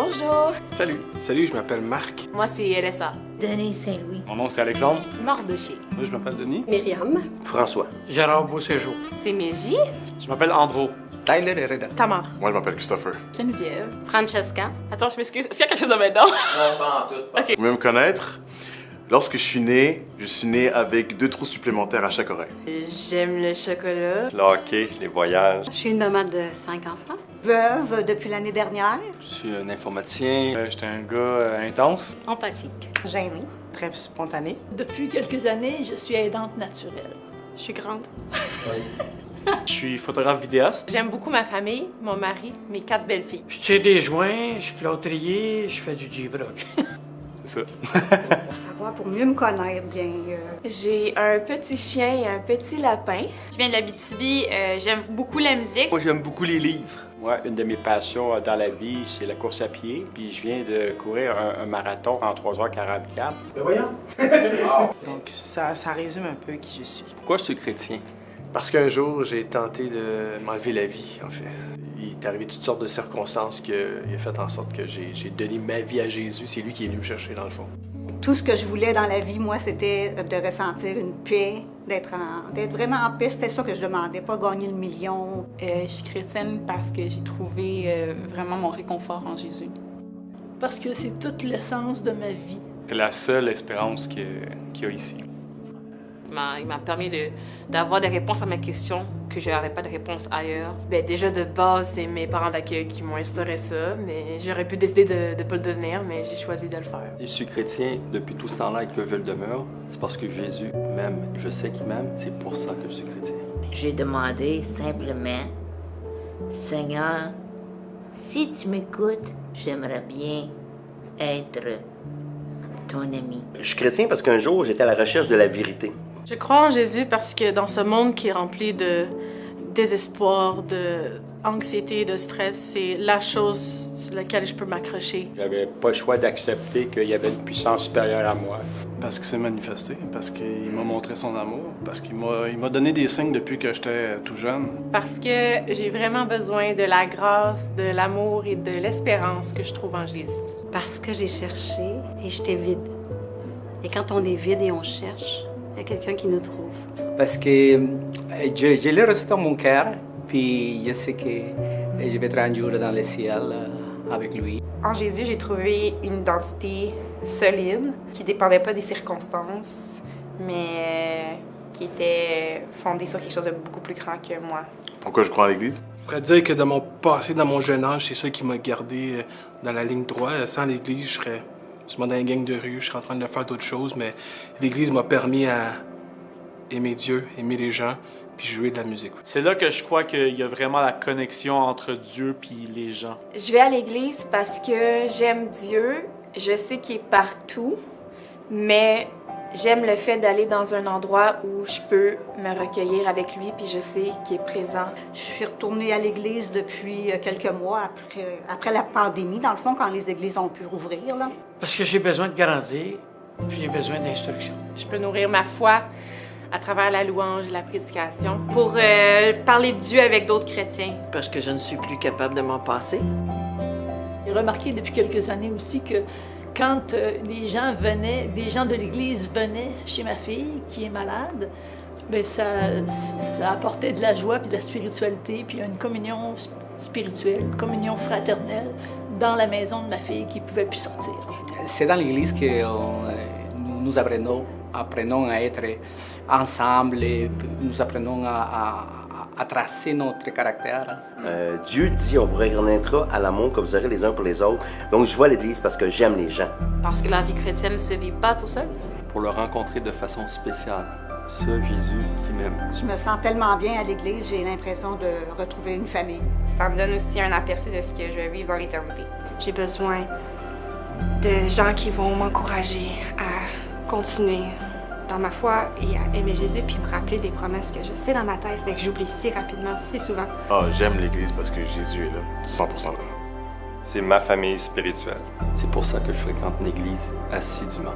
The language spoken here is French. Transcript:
Bonjour. Salut. Salut, je m'appelle Marc. Moi, c'est Elessa. Denise Saint-Louis. Mon nom, c'est Alexandre. Mardoché. Moi, je m'appelle Denis. Myriam. François. Gérard Beauséjour. C'est Mégie. Je m'appelle Andro. Tyler Herrera. Tamar. Moi, je m'appelle Christopher. Geneviève. Francesca. Attends, je m'excuse. Est-ce qu'il y a quelque chose à mettre dedans? Non, pas en tout. OK. Vous pouvez me connaître. Lorsque je suis né avec 2 trous supplémentaires à chaque oreille. J'aime le chocolat. Le hockey, les voyages. Je suis une maman de 5 enfants. Veuve depuis l'année dernière. Je suis un informaticien. J'étais un gars intense. Empathique. Gênée. Très spontanée. Depuis quelques années, je suis aidante naturelle. Je suis grande. Je suis photographe vidéaste. J'aime beaucoup ma famille, mon mari, mes 4 belles-filles. Je tire des joints, je suis plâtrier, je fais du J-Brock. C'est ça. Pour savoir, pour mieux me connaître bien. J'ai un petit chien et un petit lapin. Je viens de l'Abitibi. J'aime beaucoup la musique. Moi, j'aime beaucoup les livres. Moi, une de mes passions dans la vie, c'est la course à pied. Puis je viens de courir un marathon en 3h44. Ben voyons. Donc ça résume un peu qui je suis. Pourquoi je suis chrétien? Parce qu'un jour, j'ai tenté de m'enlever la vie, en fait. Il est arrivé toutes sortes de circonstances qui a fait en sorte que j'ai donné ma vie à Jésus. C'est lui qui est venu me chercher, dans le fond. Tout ce que je voulais dans la vie, moi, c'était de ressentir une paix, d'être vraiment en paix. C'était ça que je demandais, pas gagner le million. Je suis chrétienne parce que j'ai trouvé vraiment mon réconfort en Jésus. Parce que c'est toute l'essence de ma vie. C'est la seule espérance qu'il y a ici. Il m'a permis d'avoir des réponses à mes questions que je n'avais pas de réponse ailleurs. Bien, déjà, de base, c'est mes parents d'accueil qui m'ont instauré ça, mais j'aurais pu décider de ne pas le devenir, mais j'ai choisi de le faire. Si je suis chrétien depuis tout ce temps-là et que je le demeure, c'est parce que Jésus m'aime. Je sais qu'il m'aime, c'est pour ça que je suis chrétien. J'ai demandé simplement, Seigneur, si tu m'écoutes, j'aimerais bien être ton ami. Je suis chrétien parce qu'un jour, j'étais à la recherche de la vérité. Je crois en Jésus parce que dans ce monde qui est rempli de désespoir, d'anxiété, de stress, c'est la chose sur laquelle je peux m'accrocher. J'avais pas le choix d'accepter qu'il y avait une puissance supérieure à moi. Parce qu'il s'est manifesté, parce qu'il m'a montré son amour, parce qu'il m'a donné des signes depuis que j'étais tout jeune. Parce que j'ai vraiment besoin de la grâce, de l'amour et de l'espérance que je trouve en Jésus. Parce que j'ai cherché et j'étais vide. Et quand on est vide et on cherche, il y a quelqu'un qui nous trouve. Parce que je l'ai reçu dans mon cœur, puis je sais que je vais être un jour dans le ciel avec lui. En Jésus, j'ai trouvé une identité solide qui dépendait pas des circonstances, mais qui était fondée sur quelque chose de beaucoup plus grand que moi. Pourquoi je crois à l'Église? Je pourrais dire que dans mon passé, dans mon jeune âge, c'est ça qui m'a gardé dans la ligne droite. Sans l'Église, je serais sûrement dans une gang de rue, je serais en train de faire d'autres choses, mais l'Église m'a permis à aimer Dieu, aimer les gens, puis jouer de la musique. C'est là que je crois qu'il y a vraiment la connexion entre Dieu et les gens. Je vais à l'église parce que j'aime Dieu, je sais qu'il est partout, mais j'aime le fait d'aller dans un endroit où je peux me recueillir avec lui, puis je sais qu'il est présent. Je suis retournée à l'église depuis quelques mois, après la pandémie, dans le fond, quand les églises ont pu rouvrir, là. Parce que j'ai besoin de grandir, puis j'ai besoin d'instruction. Je peux nourrir ma foi à travers la louange et la prédication pour parler de Dieu avec d'autres chrétiens. Parce que je ne suis plus capable de m'en passer. J'ai remarqué depuis quelques années aussi que quand les gens de l'Église venaient chez ma fille qui est malade, bien ça apportait de la joie puis de la spiritualité, puis une communion spirituelle, une communion fraternelle dans la maison de ma fille qui ne pouvait plus sortir. C'est dans l'Église que nous apprenons à être ensemble, et nous apprenons à tracer notre caractère. Dieu dit, on vous reconnaîtra à l'amour que vous aurez les uns pour les autres. Donc, je vais à l'Église parce que j'aime les gens. Parce que la vie chrétienne ne se vit pas tout seul. Pour le rencontrer de façon spéciale, ce Jésus qui m'aime. Je me sens tellement bien à l'église, j'ai l'impression de retrouver une famille. Ça me donne aussi un aperçu de ce que je vais vivre dans l'éternité. J'ai besoin de gens qui vont m'encourager à continuer dans ma foi et à aimer Jésus, puis me rappeler des promesses que je sais dans ma tête, mais que j'oublie si rapidement, si souvent. J'aime l'Église parce que Jésus est là, 100% là. C'est ma famille spirituelle. C'est pour ça que je fréquente l'Église assidûment.